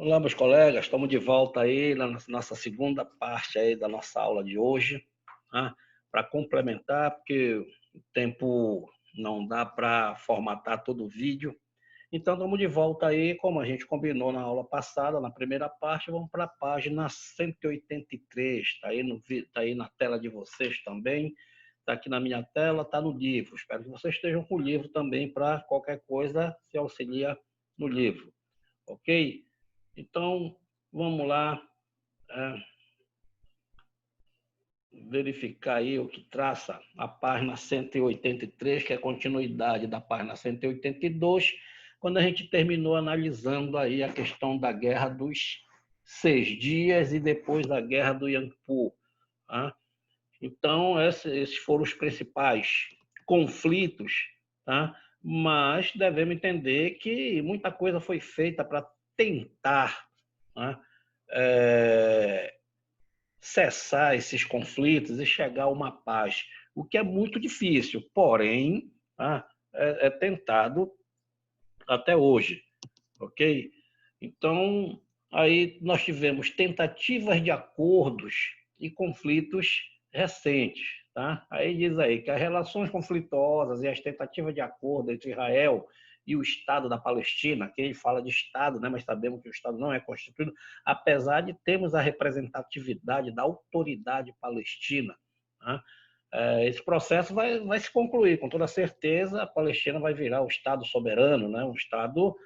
Olá, meus colegas, estamos de volta aí na nossa segunda parte aí da nossa aula de hoje, tá? Para complementar, porque o tempo não dá para formatar todo o vídeo. Então, estamos de volta aí, como a gente combinou na aula passada, na primeira parte, vamos para a página 183, está aí, tá aí na tela de vocês também, está aqui na minha tela, está no livro. Espero que vocês estejam com o livro também, para qualquer coisa se auxilia no livro, ok? Então, vamos lá, é, verificar aí o que traça a página 183, que é a continuidade da página 182, quando a gente terminou analisando aí a questão da Guerra dos Seis Dias e depois a Guerra do Yangpu. Tá? Então, esses foram os principais conflitos, tá? Mas devemos entender que muita coisa foi feita para tentar, tá? Cessar esses conflitos e chegar a uma paz, o que é muito difícil, porém, é tentado até hoje, ok? Então, aí nós tivemos tentativas de acordos e conflitos recentes, tá? Aí diz aí que as relações conflituosas e as tentativas de acordo entre Israel e o Estado da Palestina, que ele fala de Estado, né, mas sabemos que o Estado não é constituído, apesar de termos a representatividade da autoridade palestina, tá? Esse processo vai se concluir, com toda certeza, a Palestina vai virar o Estado soberano, né? Um Estado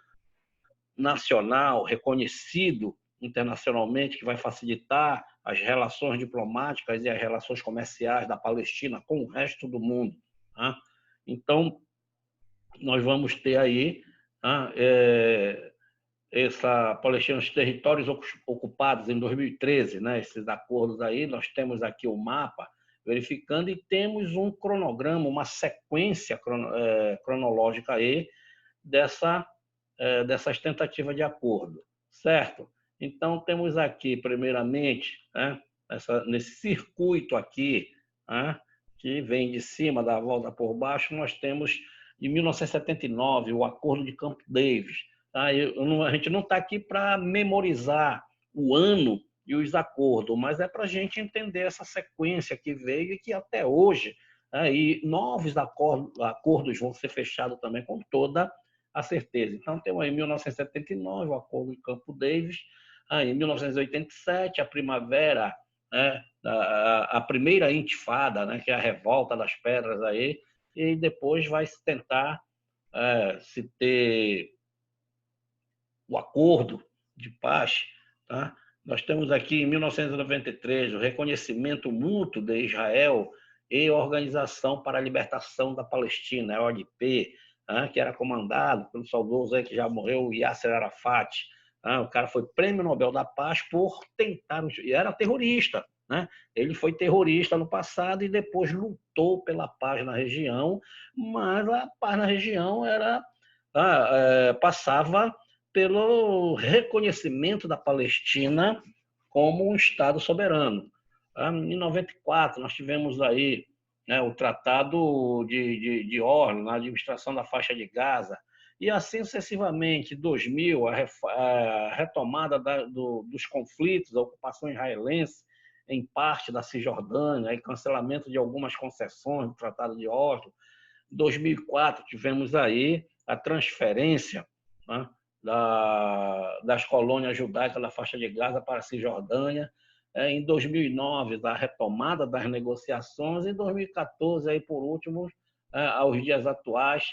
nacional, reconhecido internacionalmente, que vai facilitar as relações diplomáticas e as relações comerciais da Palestina com o resto do mundo. Tá? Então, nós vamos ter aí tá? Essa Palestina, os territórios ocupados em 2013, né? Esses acordos aí, nós temos aqui o mapa, verificando, e temos um cronograma, uma sequência cronológica aí dessas tentativas de acordo, certo? Então, temos aqui, primeiramente, né, nesse circuito aqui, né, que vem de cima da volta por baixo, nós temos, em 1979, o Acordo de Camp David. Tá? A gente não está aqui para memorizar o ano e os acordos, mas é para a gente entender essa sequência que veio e que até hoje, e novos acordos vão ser fechados também com toda a certeza. Então, temos aí 1979, o Acordo de Campo Davis, aí, em 1987, a primavera, né, a primeira intifada, né, que é a revolta das pedras, aí, e depois vai se tentar se ter o acordo de paz. Tá? Nós temos aqui, em 1993, o reconhecimento mútuo de Israel e a Organização para a Libertação da Palestina, a OLP, que era comandado pelo saudoso aí, que já morreu, Yasser Arafat. O cara foi prêmio Nobel da Paz por tentar, e era terrorista. Né? Ele foi terrorista no passado e depois lutou pela paz na região, mas a paz na região passava pelo reconhecimento da Palestina como um Estado soberano. Em 94, nós tivemos aí, né, o Tratado de Oslo, na administração da faixa de Gaza, e assim sucessivamente. Em 2000, a retomada dos conflitos, a ocupação israelense em parte da Cisjordânia, e cancelamento de algumas concessões do Tratado de Oslo. Em 2004, tivemos aí a transferência, né, das colônias judaicas da faixa de Gaza para a Cisjordânia. Em 2009, a retomada das negociações. Em 2014, aí, por último, aos dias atuais,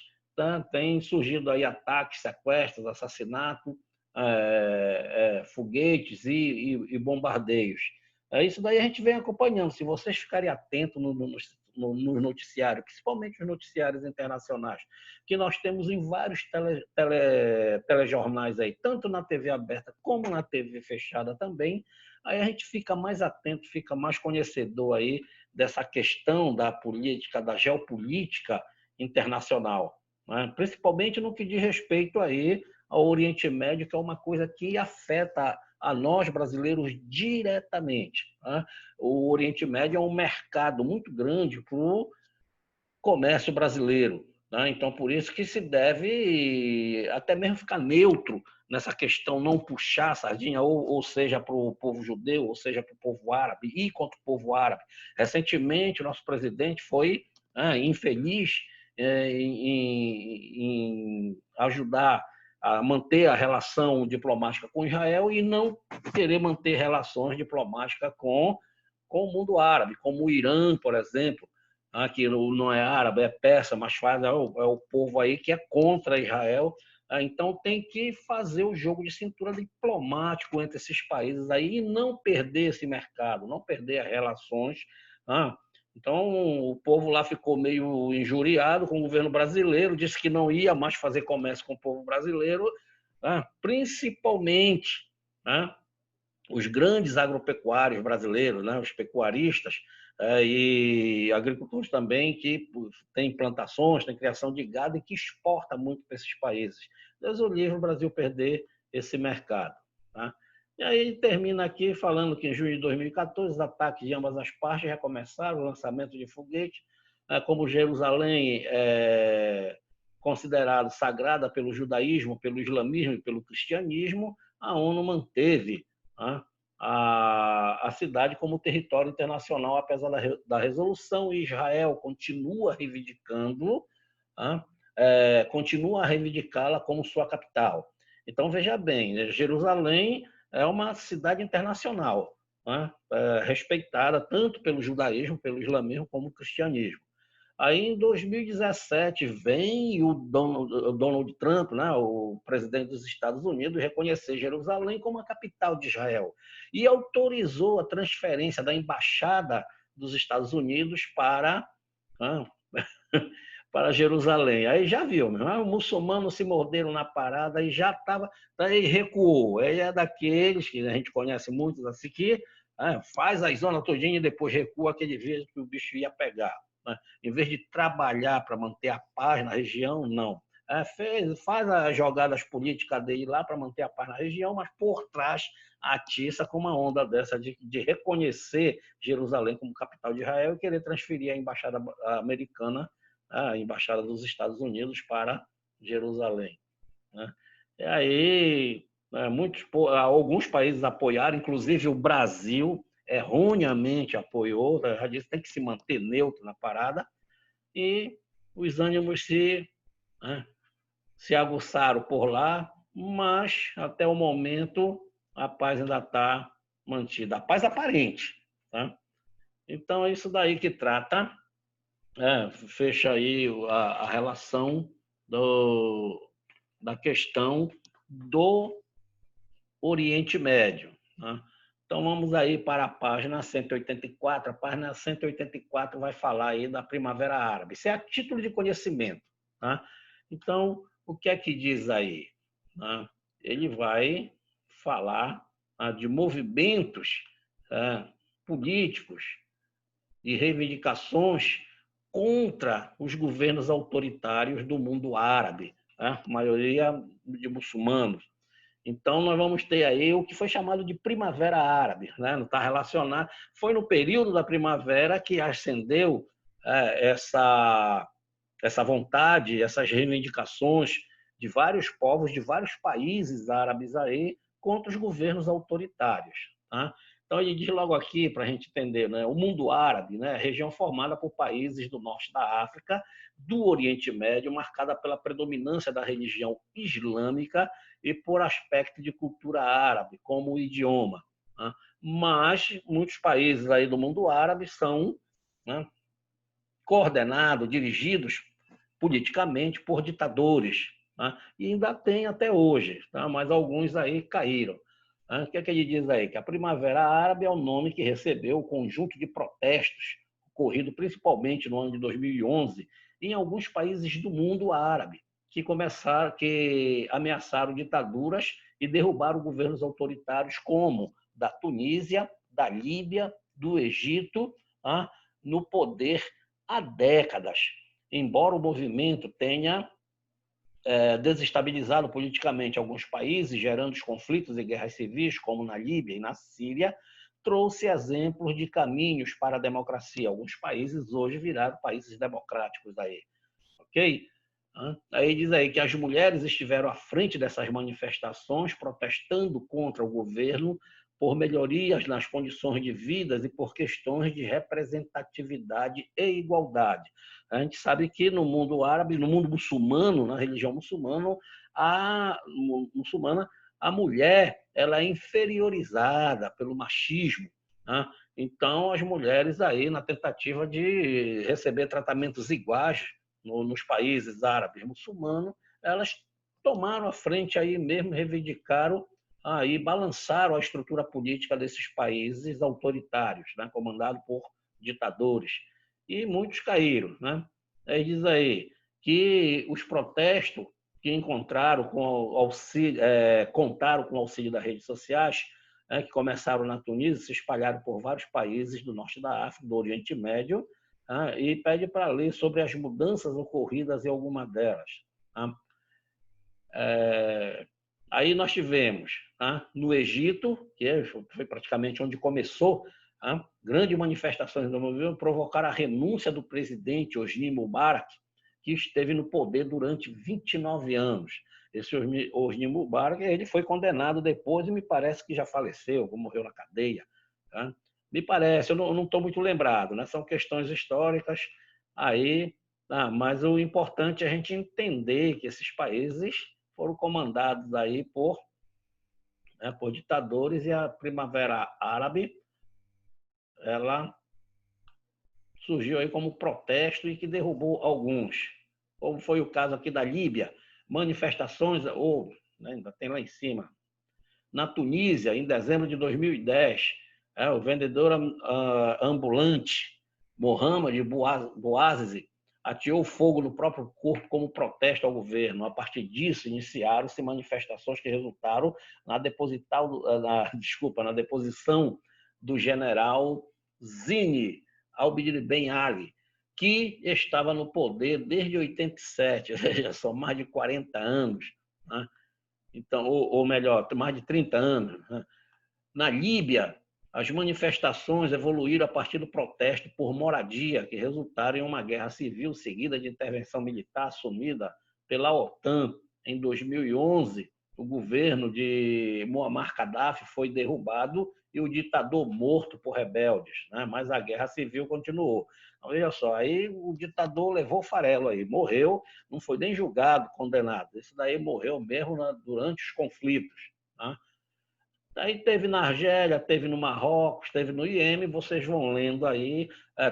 tem surgido aí ataques, sequestros, assassinatos, foguetes e bombardeios. Isso daí a gente vem acompanhando. Se vocês ficarem atentos nos noticiários, principalmente os noticiários internacionais, que nós temos em vários telejornais aí, tanto na TV aberta como na TV fechada também, aí a gente fica mais atento, fica mais conhecedor aí dessa questão da política, da geopolítica internacional, né? Principalmente no que diz respeito aí ao Oriente Médio, que é uma coisa que afeta a nós brasileiros diretamente. Né? O Oriente Médio é um mercado muito grande para o comércio brasileiro. Né? Então, por isso que se deve até mesmo ficar neutro nessa questão não puxar a sardinha, ou seja, para o povo judeu, ou seja, para o povo árabe, e contra o povo árabe. Recentemente, o nosso presidente foi infeliz em ajudar a manter a relação diplomática com Israel e não querer manter relações diplomáticas com o mundo árabe, como o Irã, por exemplo, que não é árabe, é persa, mas é o povo aí que é contra Israel. Então tem que fazer o jogo de cintura diplomático entre esses países aí e não perder esse mercado, não perder as relações. Então o povo lá ficou meio injuriado com o governo brasileiro, disse que não ia mais fazer comércio com o povo brasileiro, principalmente os grandes agropecuários brasileiros, os pecuaristas e agricultores também que têm plantações, têm criação de gado e que exporta muito para esses países. Deus o livre o Brasil perder esse mercado. E aí ele termina aqui falando que em junho de 2014 os ataques de ambas as partes recomeçaram, o lançamento de foguete, como Jerusalém é considerada sagrada pelo judaísmo, pelo islamismo e pelo cristianismo, a ONU manteve a cidade como território internacional, apesar da resolução, e Israel continua reivindicando, continua a reivindicá-la como sua capital. Então, veja bem, Jerusalém é uma cidade internacional, respeitada tanto pelo judaísmo, pelo islamismo, como o cristianismo. Aí, em 2017, vem o Donald Trump, o presidente dos Estados Unidos, reconhecer Jerusalém como a capital de Israel e autorizou a transferência da embaixada dos Estados Unidos para Jerusalém. Aí já viu, os muçulmanos se morderam na parada e já estava, aí recuou. Aí é daqueles que a gente conhece muitos assim que faz a zona todinha e depois recua aquele vez que o bicho ia pegar. Em vez de trabalhar para manter a paz na região, não. Faz as jogadas políticas dele lá para manter a paz na região, mas por trás atiça com uma onda dessa de reconhecer Jerusalém como capital de Israel e querer transferir a embaixada americana, a embaixada dos Estados Unidos para Jerusalém. E aí, alguns países apoiaram, inclusive o Brasil, erroneamente apoiou, já disse que tem que se manter neutro na parada, e os ânimos se aguçaram por lá, mas até o momento a paz ainda está mantida, a paz aparente. Então é isso daí que trata, fecha aí a relação da questão do Oriente Médio. Então vamos aí para a página 184. A página 184 vai falar aí da Primavera Árabe. Isso é a título de conhecimento. Então, o que é que diz aí? Ele vai falar de movimentos políticos e reivindicações contra os governos autoritários do mundo árabe, a maioria de muçulmanos. Então, nós vamos ter aí o que foi chamado de Primavera Árabe, não está relacionado. Foi no período da primavera que ascendeu essa vontade, essas reivindicações de vários povos, de vários países árabes aí, contra os governos autoritários. Então, ele diz logo aqui, para a gente entender, o mundo árabe, região formada por países do norte da África, do Oriente Médio, marcada pela predominância da religião islâmica e por aspecto de cultura árabe, como o idioma. Mas muitos países aí do mundo árabe são coordenados, dirigidos politicamente por ditadores, e ainda tem até hoje, mas alguns aí caíram. O que é que ele diz aí? Que a Primavera Árabe é o nome que recebeu o conjunto de protestos ocorrido principalmente no ano de 2011 em alguns países do mundo árabe, que ameaçaram ditaduras e derrubaram governos autoritários como da Tunísia, da Líbia, do Egito, no poder há décadas. Embora o movimento tenha desestabilizado politicamente alguns países, gerando os conflitos e guerras civis, como na Líbia e na Síria, trouxe exemplos de caminhos para a democracia. Alguns países hoje viraram países democráticos aí, ok? Aí diz aí que as mulheres estiveram à frente dessas manifestações, protestando contra o governo por melhorias nas condições de vida e por questões de representatividade e igualdade. A gente sabe que no mundo árabe, no mundo muçulmano, na religião muçulmana, a mulher ela é inferiorizada pelo machismo. Então, as mulheres aí, na tentativa de receber tratamentos iguais nos países árabes muçulmanos, elas tomaram a frente aí mesmo, reivindicaram, aí balançaram a estrutura política desses países autoritários, né, comandados por ditadores. E muitos caíram. Né? Aí diz aí que os protestos que encontraram com auxílio, contaram com o auxílio das redes sociais, que começaram na Tunísia, se espalharam por vários países do norte da África, do Oriente Médio, e pede para ler sobre as mudanças ocorridas em alguma delas. Aí nós tivemos no Egito, que foi praticamente onde começou, grandes manifestações do movimento provocaram a renúncia do presidente Hosni Mubarak, que esteve no poder durante 29 anos. Esse Hosni Mubarak ele foi condenado depois e me parece que já faleceu, ou morreu na cadeia. Me parece, eu não estou muito lembrado, né? São questões históricas aí, mas o importante é a gente entender que esses países foram comandados aí por ditadores, e a Primavera Árabe ela surgiu aí como protesto e que derrubou alguns. Como foi o caso aqui da Líbia, manifestações, ainda tem lá em cima. Na Tunísia, em dezembro de 2010, o vendedor ambulante Mohamed Bouazizi ateou fogo no próprio corpo como protesto ao governo. A partir disso, iniciaram-se manifestações que resultaram na deposição do general Zine Abidine Ben Ali, que estava no poder desde 87, ou seja, são mais de 40 anos. Né? Então, ou melhor, mais de 30 anos. Né? Na Líbia, as manifestações evoluíram a partir do protesto por moradia, que resultaram em uma guerra civil seguida de intervenção militar assumida pela OTAN. Em 2011, o governo de Muammar Gaddafi foi derrubado e o ditador morto por rebeldes, né? Mas a guerra civil continuou. Então, veja só, aí o ditador levou farelo aí, morreu, não foi nem julgado, condenado. Esse daí morreu mesmo durante os conflitos. Né? Aí teve na Argélia, teve no Marrocos, teve no Iêmen, vocês vão lendo aí,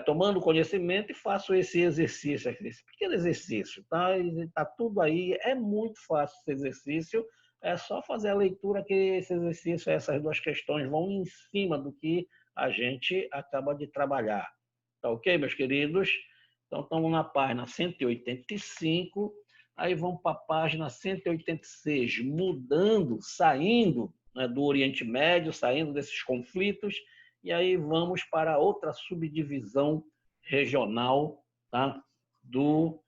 tomando conhecimento, e façam esse exercício aqui, esse pequeno exercício. Tá tudo aí, é muito fácil esse exercício, é só fazer a leitura que esse exercício, essas duas questões vão em cima do que a gente acaba de trabalhar. Tá ok, meus queridos? Então, estamos na página 185, aí vamos para a página 186, mudando, saindo do Oriente Médio, saindo desses conflitos, e aí vamos para outra subdivisão regional, tá? Do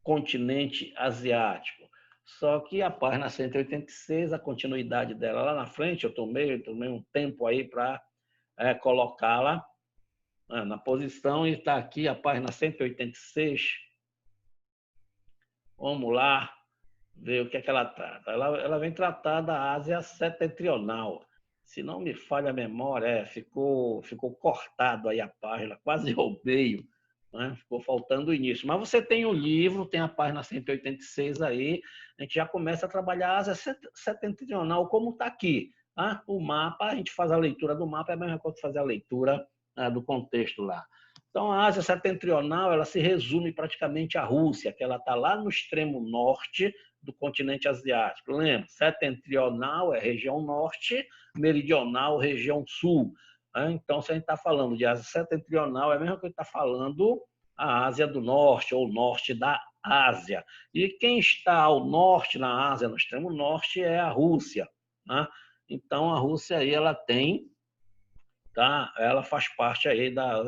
continente asiático. Só que a página 186, a continuidade dela lá na frente, eu tomei um tempo aí para colocá-la na posição, e está aqui a página 186. Vamos lá ver o que é que ela trata. Ela vem tratar da Ásia Setentrional. Se não me falha a memória, ficou cortado aí a página, quase ao meio, né? Ficou faltando o início. Mas você tem o livro, tem a página 186 aí, a gente já começa a trabalhar a Ásia Setentrional, como está aqui. O mapa, a gente faz a leitura do mapa, é a mesma coisa que fazer a leitura do contexto lá. Então, a Ásia Setentrional ela se resume praticamente à Rússia, que ela está lá no extremo norte do continente asiático. Lembra? Setentrional é região norte, meridional, região sul. Então, se a gente está falando de Ásia Setentrional, é a mesma coisa que está falando a Ásia do Norte, ou norte da Ásia. E quem está ao norte, na Ásia, no extremo norte, é a Rússia. Né? Então, a Rússia aí, ela tem, tá? Ela faz parte aí da...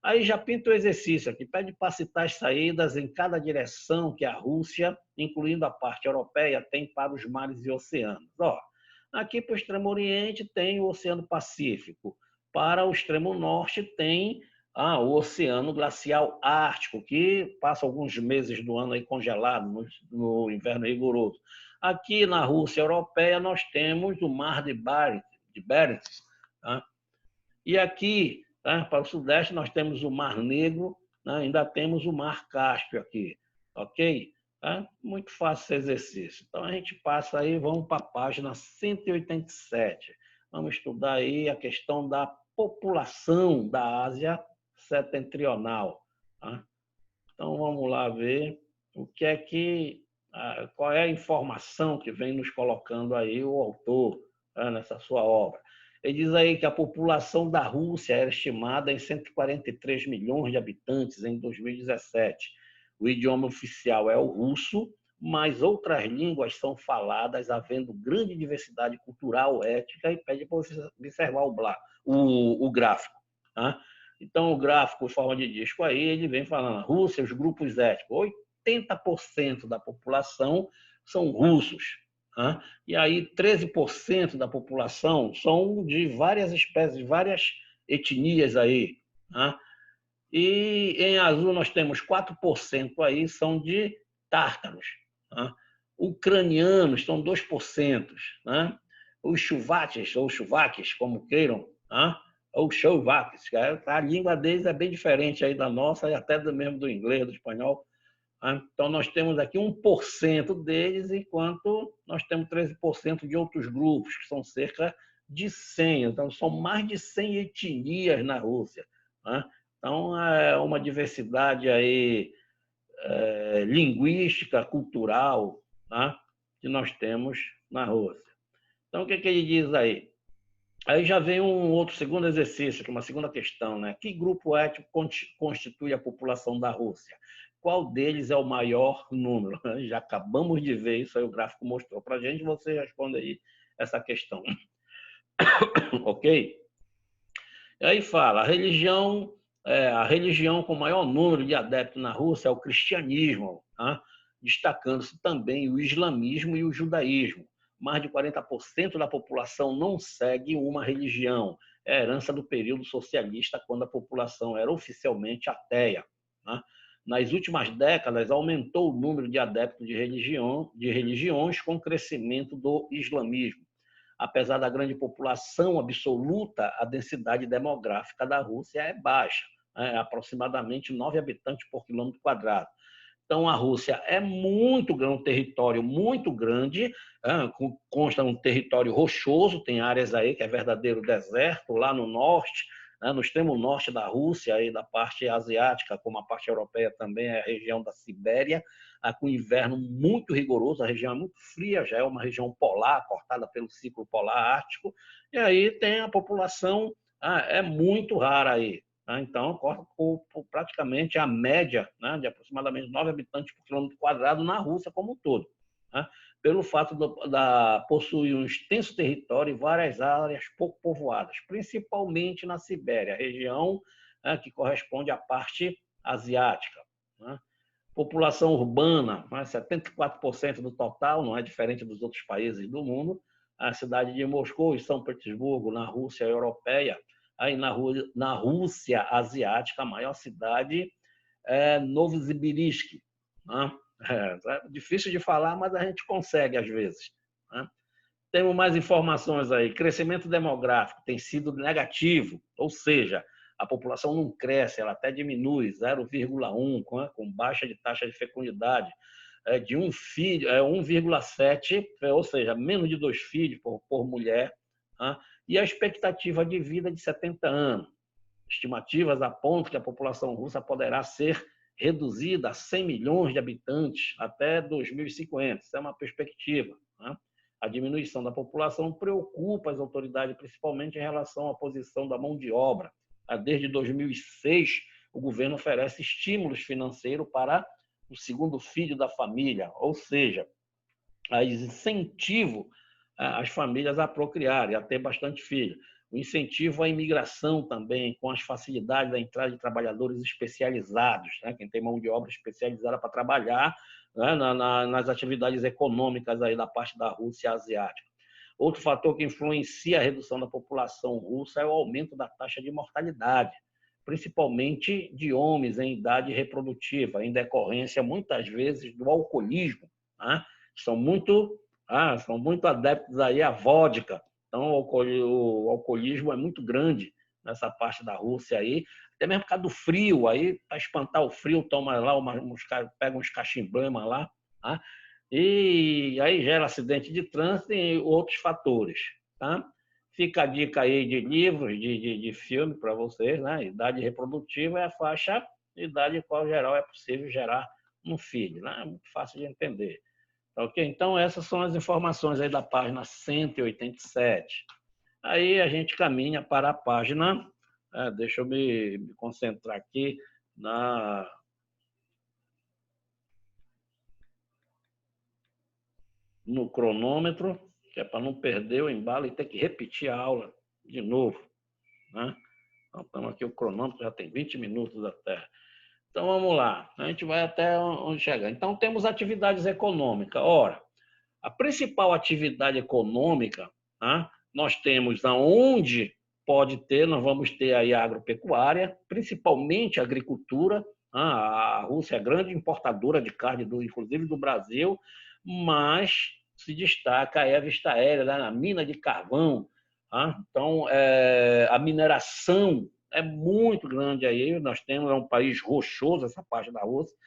Aí já pinta o exercício aqui, pede para citar as saídas em cada direção que a Rússia, incluindo a parte europeia, tem para os mares e oceanos. Aqui para o extremo oriente tem o Oceano Pacífico, para o extremo norte tem O Oceano Glacial Ártico, que passa alguns meses do ano aí congelado, no inverno rigoroso. Aqui na Rússia Europeia nós temos o Mar de Barents, tá? E aqui, tá, para o Sudeste, nós temos o Mar Negro, né? Ainda temos o Mar Cáspio aqui, ok? Tá? Muito fácil esse exercício. Então, a gente passa aí, vamos para a página 187. Vamos estudar aí a questão da população da Ásia Setentrional. Tá? Então, vamos lá ver o que é qual é a informação que vem nos colocando aí o autor, tá, nessa sua obra. Ele diz aí que a população da Rússia era estimada em 143 milhões de habitantes em 2017. O idioma oficial é o russo, mas outras línguas são faladas, havendo grande diversidade cultural, étnica, e pede para observar o gráfico. Tá? Então, o gráfico, em forma de disco aí, ele vem falando, Rússia, os grupos étnicos, 80% da população são russos. Tá? E aí 13% da população são de várias espécies, várias etnias aí. Tá? E em azul nós temos 4% aí são de tártaros. Tá? Ucranianos são 2%. Né? Os chuvaques, ou chuvaques, como queiram, tá? Ou chovaques, a língua deles é bem diferente aí da nossa e até mesmo do inglês, do espanhol. Então, nós temos aqui 1% deles, enquanto nós temos 13% de outros grupos, que são cerca de 100. Então, são mais de 100 etnias na Rússia. Então, é uma diversidade aí, linguística, cultural, que nós temos na Rússia. Então, o que ele diz aí? Aí já vem um outro segundo exercício, que é uma segunda questão, né? Que grupo étnico constitui a população da Rússia? Qual deles é o maior número? Já acabamos de ver isso aí, o gráfico mostrou para a gente, você responde aí essa questão. Ok? E aí fala, a religião com maior número de adeptos na Rússia é o cristianismo, tá? Destacando-se também o islamismo e o judaísmo. Mais de 40% da população não segue uma religião. É a herança do período socialista, quando a população era oficialmente ateia. Tá? Nas últimas décadas, aumentou o número de adeptos de religiões com o crescimento do islamismo. Apesar da grande população absoluta, a densidade demográfica da Rússia é baixa, aproximadamente 9 habitantes por quilômetro quadrado. Então, a Rússia é muito grande, um território muito grande, consta um território rochoso, tem áreas aí que é verdadeiro deserto, lá no norte, no extremo norte da Rússia, aí da parte asiática, como a parte europeia também, é a região da Sibéria, com inverno muito rigoroso, a região é muito fria, já é uma região polar, cortada pelo ciclo polar ártico, e aí tem a população, é muito rara aí. Então, corta praticamente a média, de aproximadamente 9 habitantes por quilômetro quadrado na Rússia como um todo. Pelo fato de possuir um extenso território e várias áreas pouco povoadas, principalmente na Sibéria, região que corresponde à parte asiática. População urbana, 74% do total, não é diferente dos outros países do mundo. A cidade de Moscou e São Petersburgo, na Rússia europeia, aí na Rússia asiática, a maior cidade é Novosibirsk. É difícil de falar, mas a gente consegue às vezes. Temos mais informações aí. Crescimento demográfico tem sido negativo, ou seja, a população não cresce, ela até diminui, 0,1, com baixa de taxa de fecundidade, de um filho, 1,7, ou seja, menos de 2 filhos por mulher, e a expectativa de vida de 70 anos. Estimativas apontam que a população russa poderá ser reduzida a 100 milhões de habitantes até 2050. Isso é uma perspectiva. A diminuição da população preocupa as autoridades, principalmente em relação à posição da mão de obra. Desde 2006, o governo oferece estímulos financeiros para o segundo filho da família, ou seja, incentivo as famílias a procriar e a ter bastante filhos. O incentivo à imigração também, com as facilidades da entrada de trabalhadores especializados, quem tem mão de obra especializada para trabalhar nas atividades econômicas aí da parte da Rússia asiática. Outro fator que influencia a redução da população russa é o aumento da taxa de mortalidade. principalmente de homens em idade reprodutiva, em decorrência, muitas vezes, do alcoolismo. Né? São muito adeptos aí à vodka. Então, o alcoolismo é muito grande nessa parte da Rússia aí, até mesmo por causa do frio. Aí, para espantar o frio, toma lá, pega uns cachimblemas lá, tá? E aí gera acidente de trânsito e outros fatores. Tá? Fica a dica aí de livros, de filme para vocês, né? Idade reprodutiva é a faixa de idade em qual geral é possível gerar um filho, né? É muito fácil de entender. Ok? Então, essas são as informações aí da página 187. Aí a gente caminha para a página, deixa eu me concentrar aqui no cronômetro, que é para não perder o embalo e ter que repetir a aula de novo. Né? Então, estamos aqui, o cronômetro já tem 20 minutos até. Então, vamos lá. A gente vai até onde chegar. Então, temos atividades econômicas. Ora, a principal atividade econômica, né, nós temos aonde pode ter, nós vamos ter aí a agropecuária, principalmente a agricultura. A Rússia é grande importadora de carne, inclusive do Brasil, mas se destaca aí a vista aérea, né, na mina de carvão. Então, a mineração é muito grande aí. Nós temos um país rochoso, essa parte da Rússia,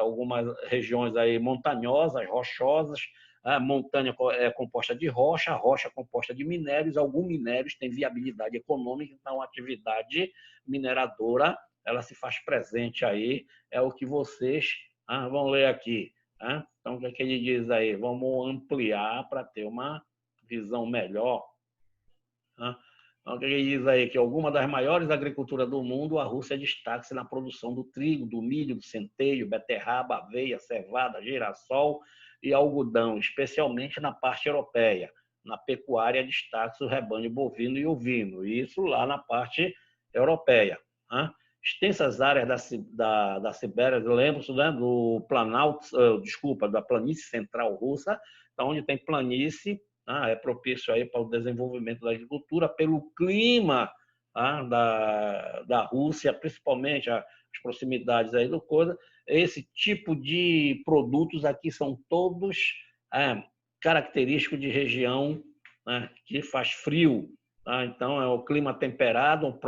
algumas regiões aí montanhosas, rochosas. A montanha é composta de rocha, a rocha é composta de minérios. Alguns minérios têm viabilidade econômica, então a atividade mineradora ela se faz presente aí. É o que vocês vão ler aqui. Então, o que ele diz aí? Vamos ampliar para ter uma visão melhor. Então, ele diz aí que alguma das maiores agriculturas do mundo, a Rússia destaca-se na produção do trigo, do milho, do centeio, beterraba, aveia, cevada, girassol e algodão, especialmente na parte europeia. Na pecuária, destaca-se o rebanho bovino e ovino, isso lá na parte europeia. Extensas áreas da Sibéria, lembro-se, né, do Planalto, da planície central russa, onde tem planície, é propício aí para o desenvolvimento da agricultura, pelo clima da Rússia, principalmente as proximidades aí do coisa. Esse tipo de produtos aqui são todos característicos de região que faz frio. Então, é o clima temperado,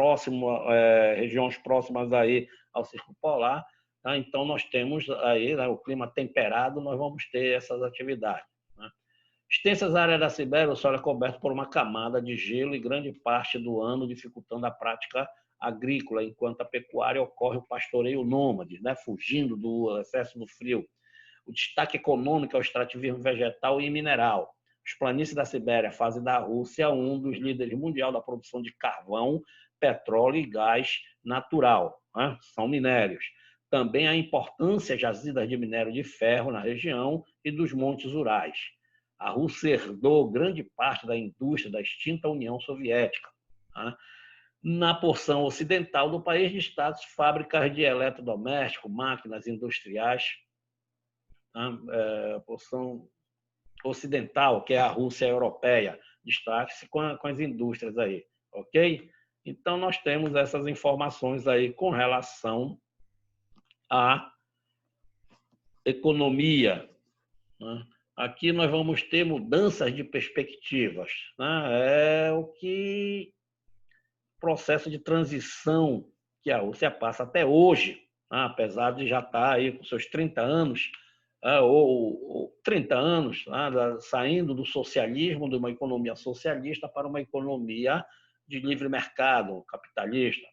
regiões próximas aí ao Círculo Polar. Então, nós temos aí o clima temperado, nós vamos ter essas atividades. Extensas áreas da Sibéria, o solo é coberto por uma camada de gelo e grande parte do ano dificultando a prática agrícola, enquanto a pecuária ocorre o pastoreio nômade, fugindo do excesso do frio. O destaque econômico é o extrativismo vegetal e mineral. Os planícies da Sibéria fazem da Rússia um dos líderes mundial da produção de carvão, petróleo e gás natural. São minérios. Também há importância jazidas de minério de ferro na região e dos montes Urais. A Rússia herdou grande parte da indústria da extinta União Soviética. Na porção ocidental do país, destacam fábricas de eletrodomésticos, máquinas industriais. A porção ocidental, que é a Rússia europeia, destaque-se com as indústrias aí, ok? Então, nós temos essas informações aí com relação à economia. Aqui nós vamos ter mudanças de perspectivas. É o que processo de transição que a Rússia passa até hoje, apesar de já estar aí com seus 30 anos, ou 30 anos, saindo do socialismo, de uma economia socialista para uma economia de livre mercado, capitalista.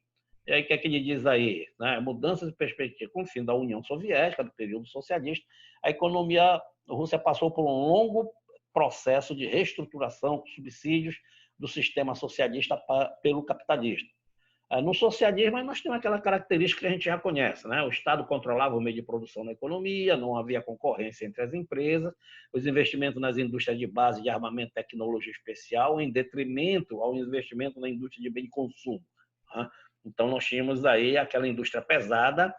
E aí, o que é que ele diz aí? Mudança de perspectiva. Com o fim da União Soviética, do período socialista, a economia russa passou por um longo processo de reestruturação com subsídios do sistema socialista pelo capitalista. No socialismo, nós temos aquela característica que a gente já conhece. O Estado controlava o meio de produção da economia, não havia concorrência entre as empresas, os investimentos nas indústrias de base de armamento e tecnologia especial, em detrimento ao investimento na indústria de bem de consumo. Então, nós tínhamos aí aquela indústria pesada,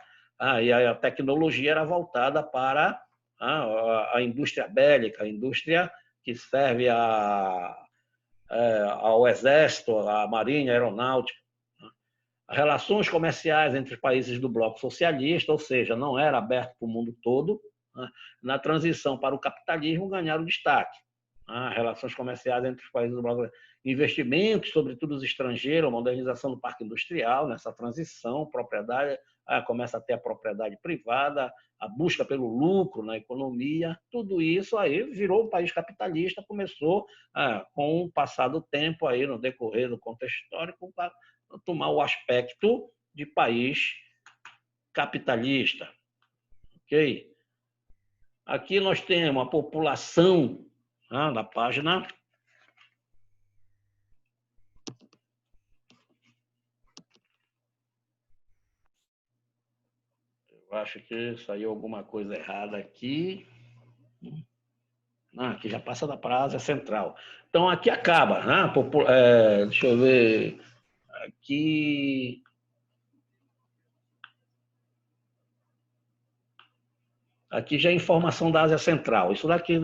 e a tecnologia era voltada para a indústria bélica, a indústria que serve ao exército, à marinha, à aeronáutica. As relações comerciais entre os países do bloco socialista, ou seja, não era aberto para o mundo todo, né? Na transição para o capitalismo ganharam destaque. As relações comerciais entre os países do bloco, investimentos, sobretudo os estrangeiros, a modernização do parque industrial, nessa transição, propriedade, começa a ter a propriedade privada, a busca pelo lucro na economia, tudo isso aí virou um país capitalista, começou, com o passar do tempo, aí, no decorrer do contexto histórico, a tomar o aspecto de país capitalista. Ok? Aqui nós temos a população da página. Eu acho que saiu alguma coisa errada aqui. Aqui já passa da Ásia Central. Então, aqui acaba. Deixa eu ver. Aqui. Aqui já é informação da Ásia Central. Isso daqui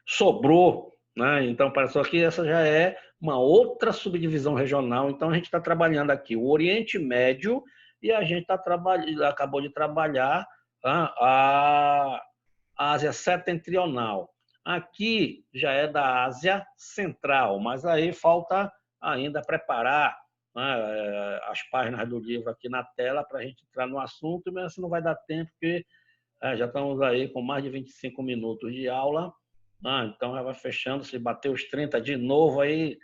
sobrou, né? Então, parece que essa já é uma outra subdivisão regional. Então, a gente está trabalhando aqui o Oriente Médio e a gente acabou de trabalhar a Ásia Setentrional. Aqui já é da Ásia Central, mas aí falta ainda preparar, né, as páginas do livro aqui na tela para a gente entrar no assunto, mas assim não vai dar tempo, porque já estamos aí com mais de 25 minutos de aula, então já vai fechando, se bater os 30 de novo, aí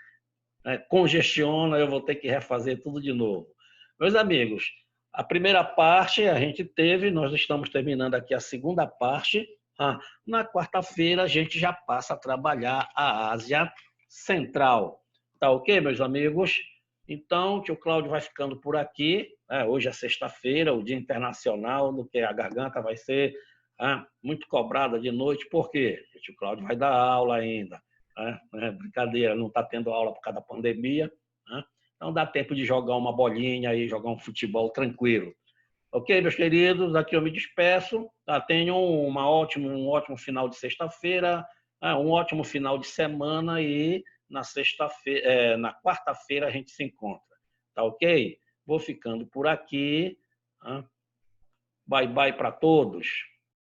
congestiona, eu vou ter que refazer tudo de novo. Meus amigos, a primeira parte a gente teve, nós estamos terminando aqui a segunda parte. Na quarta-feira a gente já passa a trabalhar a Ásia Central. Tá ok, meus amigos? Então, o tio Cláudio vai ficando por aqui. Hoje é sexta-feira, o Dia Internacional, no que a garganta vai ser muito cobrada de noite. Por quê? O tio Cláudio vai dar aula ainda. Brincadeira, não está tendo aula por causa da pandemia. Então dá tempo de jogar uma bolinha e jogar um futebol tranquilo. Ok, meus queridos, aqui eu me despeço. Tenham um ótimo final de sexta-feira, um ótimo final de semana e na quarta-feira a gente se encontra. Tá ok? Vou ficando por aqui. Bye bye para todos.